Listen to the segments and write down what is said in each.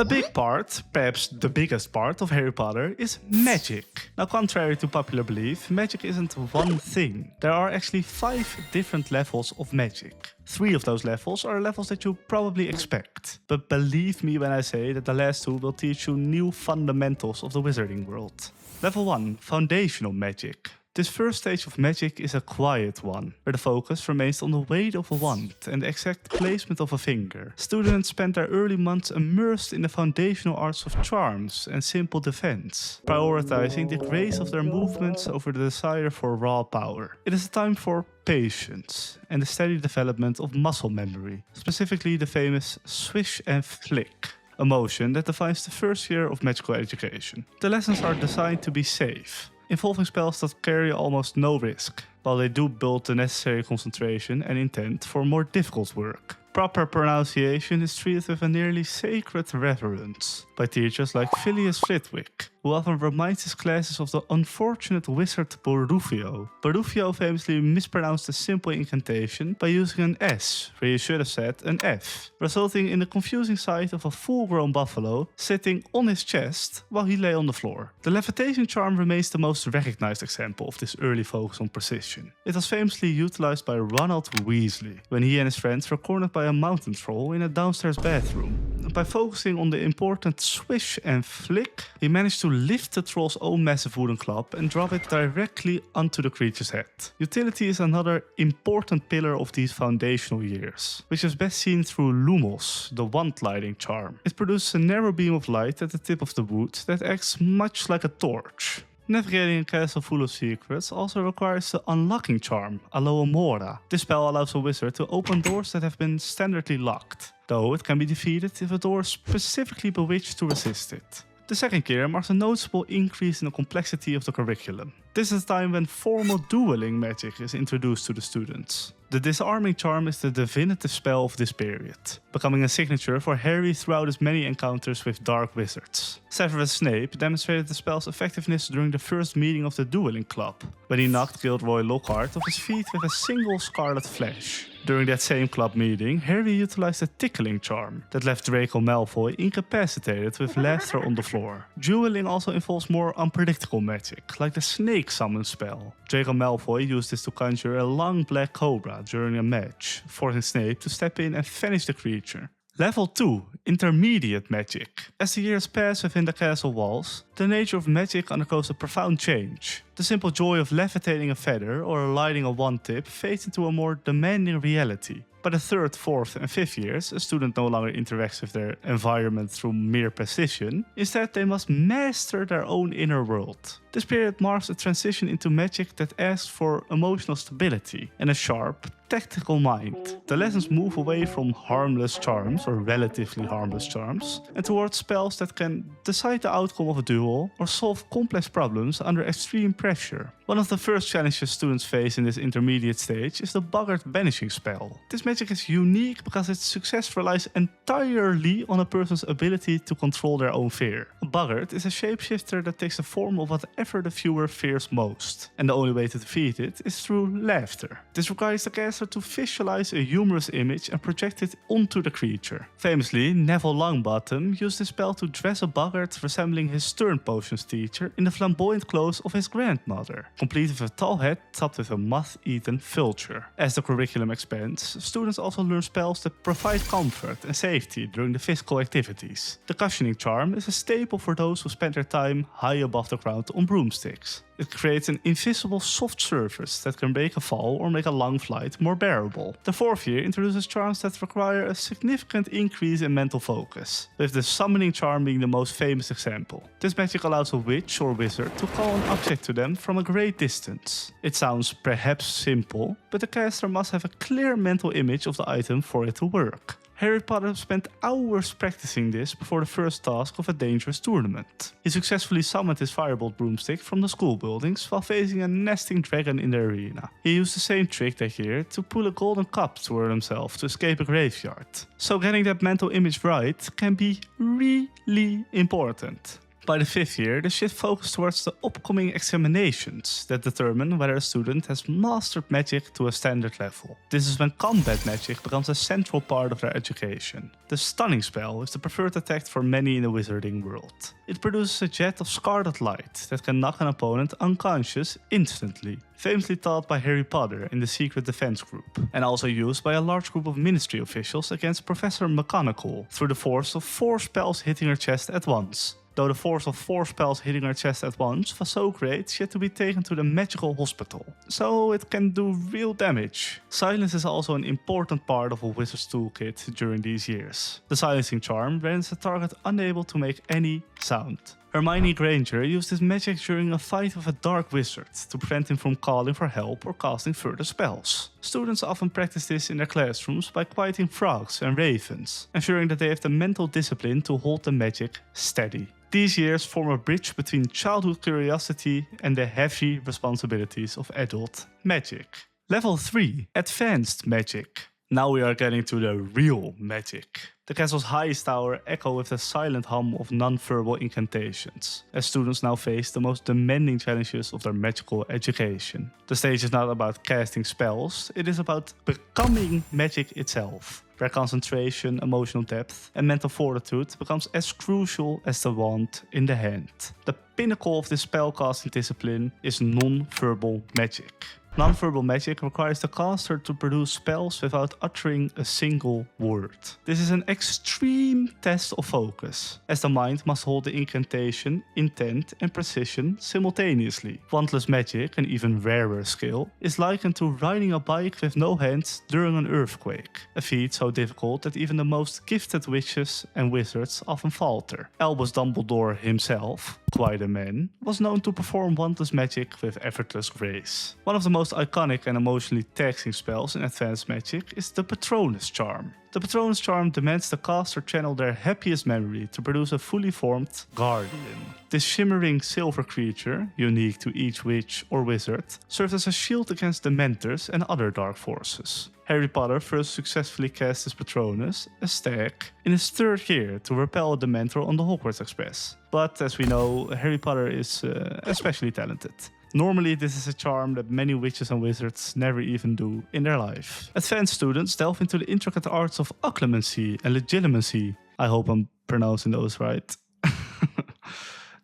A big part, perhaps the biggest part of Harry Potter is magic. Now, contrary to popular belief, magic isn't one thing. There are actually 5 different levels of magic. 3 of those levels are levels that you probably expect. But believe me when I say that the last 2 will teach you new fundamentals of the wizarding world. Level 1, Foundational Magic. This first stage of magic is a quiet one, where the focus remains on the weight of a wand and the exact placement of a finger. Students spend their early months immersed in the foundational arts of charms and simple defense, prioritizing the grace of their movements over the desire for raw power. It is a time for patience and the steady development of muscle memory, specifically the famous swish and flick, a motion that defines the first year of magical education. The lessons are designed to be safe, involving spells that carry almost no risk, while they do build the necessary concentration and intent for more difficult work. Proper pronunciation is treated with a nearly sacred reverence by teachers like Phileas Flitwick, who often reminds his classes of the unfortunate wizard Borufio. Borufio famously mispronounced a simple incantation by using an S where he should have said an F, resulting in the confusing sight of a full-grown buffalo sitting on his chest while he lay on the floor. The levitation charm remains the most recognized example of this early focus on precision. It was famously utilized by Ronald Weasley when he and his friends were cornered by a mountain troll in a downstairs bathroom. By focusing on the important swish and flick, he managed to lift the troll's own massive wooden club and drop it directly onto the creature's head. Utility is another important pillar of these foundational years, which is best seen through Lumos, the wand lighting charm. It produces a narrow beam of light at the tip of the wood that acts much like a torch. Navigating a castle full of secrets also requires the unlocking charm, Aloomora. This spell allows a wizard to open doors that have been standardly locked, though it can be defeated if a door is specifically bewitched to resist it. The second year marks a noticeable increase in the complexity of the curriculum. This is the time when formal dueling magic is introduced to the students. The disarming charm is the definitive spell of this period, becoming a signature for Harry throughout his many encounters with dark wizards. Severus Snape demonstrated the spell's effectiveness during the first meeting of the dueling club, when he knocked Gilderoy Lockhart off his feet with a single scarlet flash. During that same club meeting, Harry utilized a tickling charm that left Draco Malfoy incapacitated with laughter on the floor. Dueling also involves more unpredictable magic, like the snake summon spell. Draco Malfoy used this to conjure a long black cobra during a match, forcing Snape to step in and finish the creature. Level 2, Intermediate Magic. As the years pass within the castle walls, the nature of magic undergoes a profound change. The simple joy of levitating a feather or lighting a wand tip fades into a more demanding reality. By the 3rd, 4th and 5th years, a student no longer interacts with their environment through mere precision. Instead, they must master their own inner world. This period marks a transition into magic that asks for emotional stability and a sharp, tactical mind. The lessons move away from harmless charms, or relatively harmless charms, and towards spells that can decide the outcome of a duel or solve complex problems under extreme pressure. One of the first challenges students face in this intermediate stage is the Boggart Banishing spell. This magic is unique because its success relies entirely on a person's ability to control their own fear. A Boggart is a shapeshifter that takes the form of whatever the viewer fears most, and the only way to defeat it is through laughter. This requires the caster to visualize a humorous image and project it onto the creature. Famously, Neville Longbottom used this spell to dress a Boggart resembling his stern potions teacher in the flamboyant clothes of his grandmother, complete with a tall hat topped with a moth-eaten vulture. As the curriculum expands, students also learn spells that provide comfort and safety during the physical activities. The Cushioning charm is a staple for those who spend their time high above the ground on broomsticks. It creates an invisible soft surface that can make a fall or make a long flight more bearable. The 4th year introduces charms that require a significant increase in mental focus, with the Summoning charm being the most famous example. This magic allows a witch or wizard to call an object to them from a great distance. It sounds perhaps simple, but the caster must have a clear mental image of the item for it to work. Harry Potter spent hours practicing this before the first task of a dangerous tournament. He successfully summoned his firebolt broomstick from the school buildings while facing a nesting dragon in the arena. He used the same trick that year to pull a golden cup toward himself to escape a graveyard. So getting that mental image right can be really important. By the 5th year, the shift focused towards the upcoming examinations that determine whether a student has mastered magic to a standard level. This is when combat magic becomes a central part of their education. The stunning spell is the preferred attack for many in the wizarding world. It produces a jet of scarlet light that can knock an opponent unconscious instantly, famously taught by Harry Potter in the Secret Defense Group, and also used by a large group of ministry officials against Professor McGonagall through the force of 4 spells hitting her chest at once. Though the force of 4 spells hitting her chest at once was so great, she had to be taken to the magical hospital, so it can do real damage. Silence is also an important part of a wizard's toolkit during these years. The silencing charm renders the target unable to make any sound. Hermione Granger used this magic during a fight with a dark wizard to prevent him from calling for help or casting further spells. Students often practice this in their classrooms by quieting frogs and ravens, ensuring that they have the mental discipline to hold the magic steady. These years form a bridge between childhood curiosity and the heavy responsibilities of adult magic. Level 3. Advanced Magic. Now we are getting to the real magic. The castle's highest tower echo with the silent hum of non-verbal incantations, as students now face the most demanding challenges of their magical education. The stage is not about casting spells, it is about becoming magic itself, where concentration, emotional depth and mental fortitude becomes as crucial as the wand in the hand. The pinnacle of this spellcasting discipline is non-verbal magic. Non-verbal magic requires the caster to produce spells without uttering a single word. This is an extreme test of focus, as the mind must hold the incantation, intent and precision simultaneously. Wandless magic, an even rarer skill, is likened to riding a bike with no hands during an earthquake, a feat so difficult that even the most gifted witches and wizards often falter. Albus Dumbledore himself, quite a man, was known to perform wandless magic with effortless grace. One of the most iconic and emotionally taxing spells in advanced magic is the Patronus Charm. The Patronus Charm demands the caster channel their happiest memory to produce a fully formed guardian. This shimmering silver creature, unique to each witch or wizard, serves as a shield against dementors and other dark forces. Harry Potter first successfully cast his Patronus, a stag, in his 3rd year to repel a Dementor on the Hogwarts Express. But as we know, Harry Potter is especially talented. Normally, this is a charm that many witches and wizards never even do in their life. Advanced students delve into the intricate arts of occlumency and legilimency. I hope I'm pronouncing those right.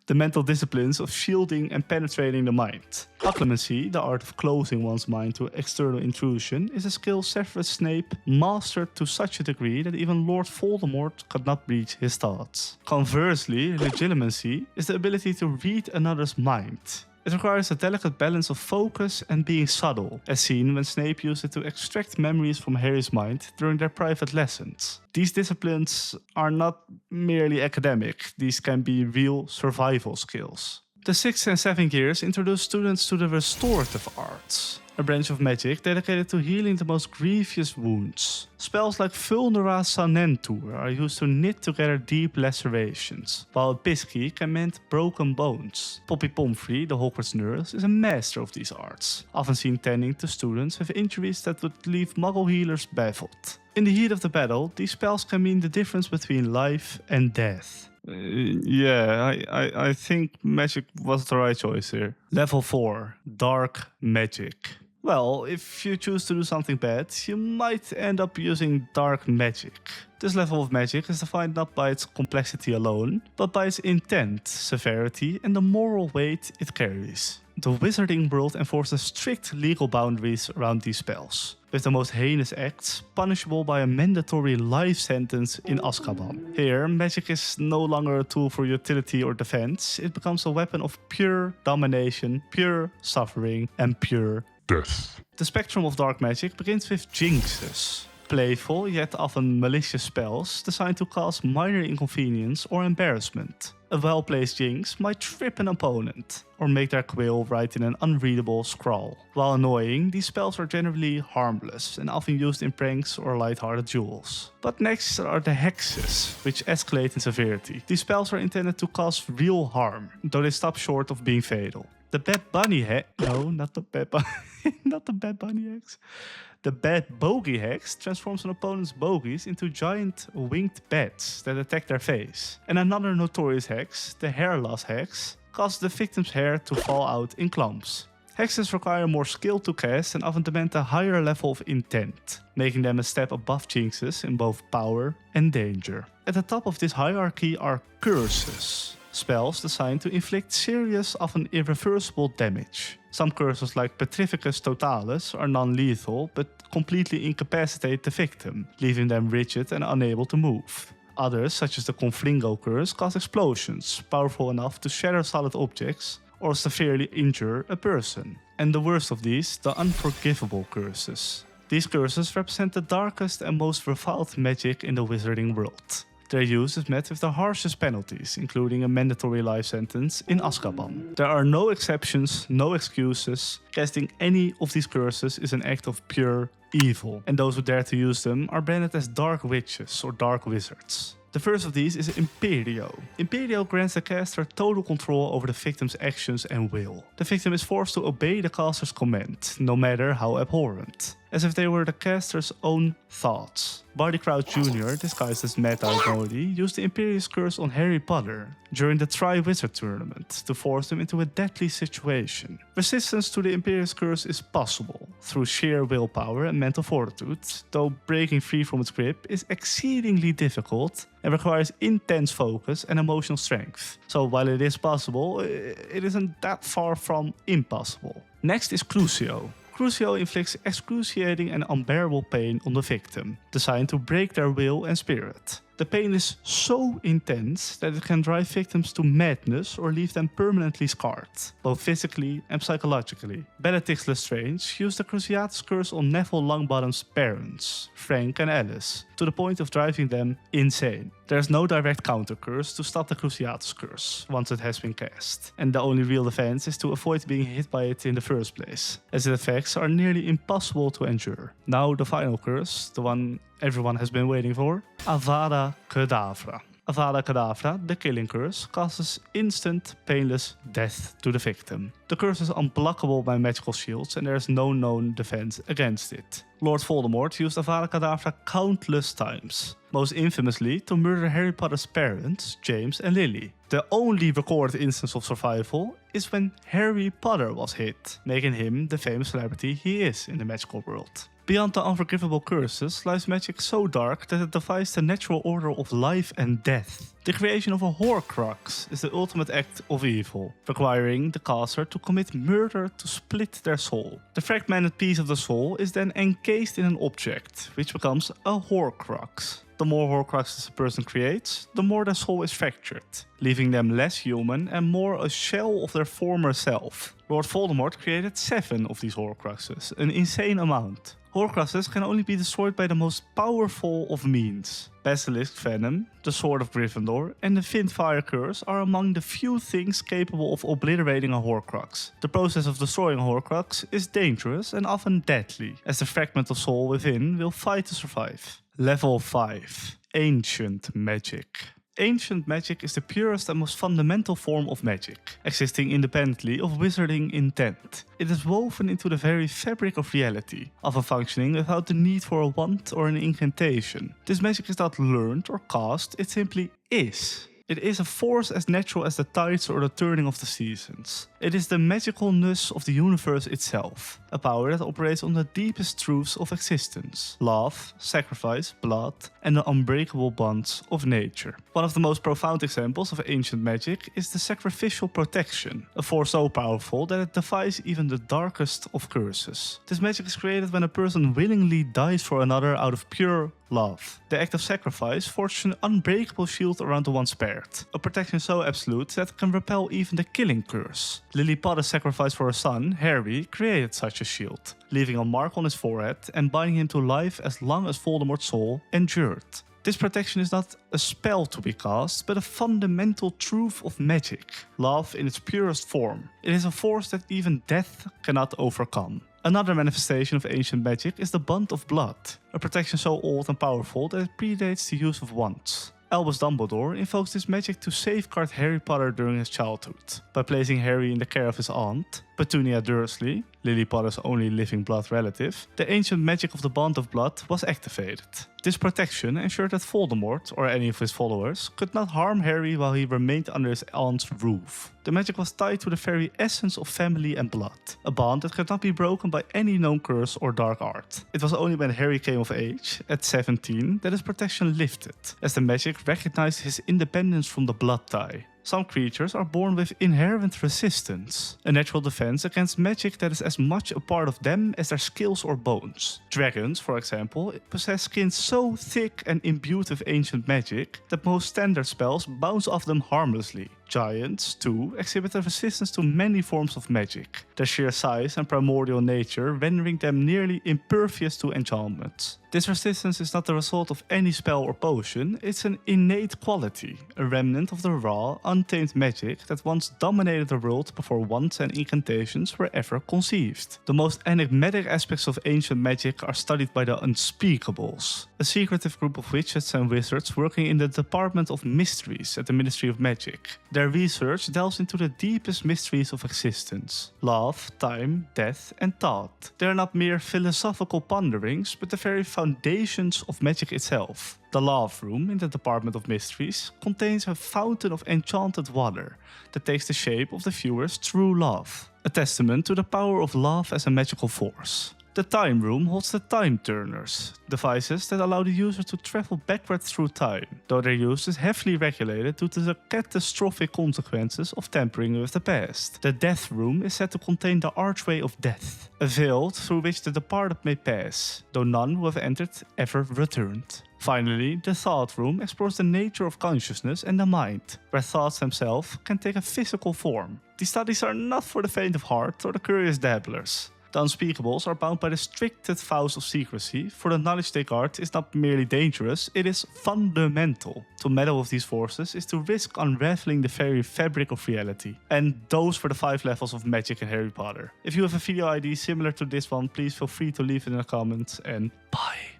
The mental disciplines of shielding and penetrating the mind. Occlumency, the art of closing one's mind to external intrusion, is a skill Severus Snape mastered to such a degree that even Lord Voldemort could not reach his thoughts. Conversely, legilimency is the ability to read another's mind. It requires a delicate balance of focus and being subtle, as seen when Snape used it to extract memories from Harry's mind during their private lessons. These disciplines are not merely academic, these can be real survival skills. The 6th and 7th years introduce students to the restorative arts, a branch of magic dedicated to healing the most grievous wounds. Spells like Vulnera Sanentur are used to knit together deep lacerations, while Bisky can mend broken bones. Poppy Pomfrey, the Hogwarts nurse, is a master of these arts, often seen tending to students with injuries that would leave Muggle healers baffled. In the heat of the battle, these spells can mean the difference between life and death. I think magic was the right choice here. Level 4. Dark Magic. Well, if you choose to do something bad, you might end up using dark magic. This level of magic is defined not by its complexity alone, but by its intent, severity, and the moral weight it carries. The wizarding world enforces strict legal boundaries around these spells, with the most heinous acts punishable by a mandatory life sentence in Azkaban. Here, magic is no longer a tool for utility or defense, it becomes a weapon of pure domination, pure suffering, and pure death. The spectrum of dark magic begins with jinxes. Playful yet often malicious spells designed to cause minor inconvenience or embarrassment. A well-placed jinx might trip an opponent, or make their quill write in an unreadable scrawl. While annoying, these spells are generally harmless and often used in pranks or light-hearted duels. But next are the hexes, which escalate in severity. These spells are intended to cause real harm, though they stop short of being fatal. The Bad Bunny hex. No, not the Bad Bunny. Not the Bad Bunny hex. The Bad Bogey hex transforms an opponent's bogeys into giant winged bats that attack their face. And another notorious hex, the Hair Loss hex, causes the victim's hair to fall out in clumps. Hexes require more skill to cast and often demand a higher level of intent, making them a step above jinxes in both power and danger. At the top of this hierarchy are curses, spells designed to inflict serious, often irreversible damage. Some curses like Petrificus Totalis are non-lethal but completely incapacitate the victim, leaving them rigid and unable to move. Others, such as the Confringo curse, cause explosions, powerful enough to shatter solid objects or severely injure a person. And the worst of these, the Unforgivable curses. These curses represent the darkest and most reviled magic in the wizarding world. Their use is met with the harshest penalties, including a mandatory life sentence in Azkaban. There are no exceptions, no excuses. Casting any of these curses is an act of pure evil, and those who dare to use them are branded as dark witches or dark wizards. The first of these is Imperio. Imperio grants the caster total control over the victim's actions and will. The victim is forced to obey the caster's command, no matter how abhorrent, as if they were the caster's own thoughts. Barty Crouch Jr., disguised as Mad Eye Moody, used the Imperious Curse on Harry Potter during the Tri-Wizard tournament to force him into a deadly situation. Resistance to the Imperious Curse is possible through sheer willpower and mental fortitude, though breaking free from its grip is exceedingly difficult and requires intense focus and emotional strength. So while it is possible, it isn't that far from impossible. Next is Crucio. Crucio inflicts excruciating and unbearable pain on the victim, designed to break their will and spirit. The pain is so intense that it can drive victims to madness or leave them permanently scarred, both physically and psychologically. Bellatrix Lestrange used the Cruciatus Curse on Neville Longbottom's parents, Frank and Alice, to the point of driving them insane. There is no direct counter curse to stop the Cruciatus Curse once it has been cast, and the only real defense is to avoid being hit by it in the first place, as its effects are nearly impossible to endure. Now the final curse, the one everyone has been waiting for, Avada Kedavra. Avada Kedavra, the killing curse, causes instant, painless death to the victim. The curse is unblockable by magical shields and there is no known defense against it. Lord Voldemort used Avada Kedavra countless times, most infamously to murder Harry Potter's parents, James and Lily. The only recorded instance of survival is when Harry Potter was hit, making him the famous celebrity he is in the magical world. Beyond the unforgivable curses lies magic so dark that it defies the natural order of life and death. The creation of a Horcrux is the ultimate act of evil, requiring the caster to commit murder to split their soul. The fragmented piece of the soul is then encased in an object, which becomes a Horcrux. The more Horcruxes a person creates, the more their soul is fractured, leaving them less human and more a shell of their former self. Lord Voldemort created 7 of these Horcruxes, an insane amount. Horcruxes can only be destroyed by the most powerful of means. Basilisk Venom, the Sword of Gryffindor, and the Vindfire Curse are among the few things capable of obliterating a Horcrux. The process of destroying a Horcrux is dangerous and often deadly, as the fragment of soul within will fight to survive. Level 5. Ancient Magic. Ancient magic is the purest and most fundamental form of magic, existing independently of wizarding intent. It is woven into the very fabric of reality, often functioning without the need for a wand or an incantation. This magic is not learned or cast, it simply is. It is a force as natural as the tides or the turning of the seasons. It is the magicalness of the universe itself, a power that operates on the deepest truths of existence: love, sacrifice, blood, and the unbreakable bonds of nature. One of the most profound examples of ancient magic is the sacrificial protection, a force so powerful that it defies even the darkest of curses. This magic is created when a person willingly dies for another out of pure love. The act of sacrifice forges an unbreakable shield around the one spared, a protection so absolute that it can repel even the killing curse. Lily Potter's sacrifice for her son, Harry, created such a shield, leaving a mark on his forehead and binding him to life as long as Voldemort's soul endured. This protection is not a spell to be cast, but a fundamental truth of magic, love in its purest form. It is a force that even death cannot overcome. Another manifestation of ancient magic is the Bond of Blood, a protection so old and powerful that it predates the use of wands. Albus Dumbledore invokes this magic to safeguard Harry Potter during his childhood, by placing Harry in the care of his aunt, Petunia Dursley, Lily Potter's only living blood relative. The ancient magic of the Bond of Blood was activated. This protection ensured that Voldemort, or any of his followers, could not harm Harry while he remained under his aunt's roof. The magic was tied to the very essence of family and blood, a bond that could not be broken by any known curse or dark art. It was only when Harry came of age, at 17, that his protection lifted, as the magic recognized his independence from the blood tie. Some creatures are born with inherent resistance, a natural defense against magic that is as much a part of them as their skills or bones. Dragons, for example, possess skin so thick and imbued with ancient magic that most standard spells bounce off them harmlessly. Giants, too, exhibit a resistance to many forms of magic, their sheer size and primordial nature rendering them nearly impervious to enchantments. This resistance is not the result of any spell or potion, it's an innate quality, a remnant of the raw, untamed magic that once dominated the world before wands and incantations were ever conceived. The most enigmatic aspects of ancient magic are studied by the Unspeakables, a secretive group of witches and wizards working in the Department of Mysteries at the Ministry of Magic. Their research delves into the deepest mysteries of existence: love, time, death, and thought. They are not mere philosophical ponderings, but the very foundations of magic itself. The Love Room in the Department of Mysteries contains a fountain of enchanted water that takes the shape of the viewer's true love, a testament to the power of love as a magical force. The Time Room holds the Time Turners, devices that allow the user to travel backwards through time, though their use is heavily regulated due to the catastrophic consequences of tampering with the past. The Death Room is said to contain the Archway of Death, a veil through which the departed may pass, though none who have entered ever returned. Finally, the Thought Room explores the nature of consciousness and the mind, where thoughts themselves can take a physical form. These studies are not for the faint of heart or the curious dabblers. The Unspeakables are bound by the strictest vows of secrecy, for the knowledge they guard is not merely dangerous, it is fundamental. To meddle with these forces is to risk unraveling the very fabric of reality. And those were the 5 levels of magic in Harry Potter. If you have a video idea similar to this one, please feel free to leave it in the comments, and bye!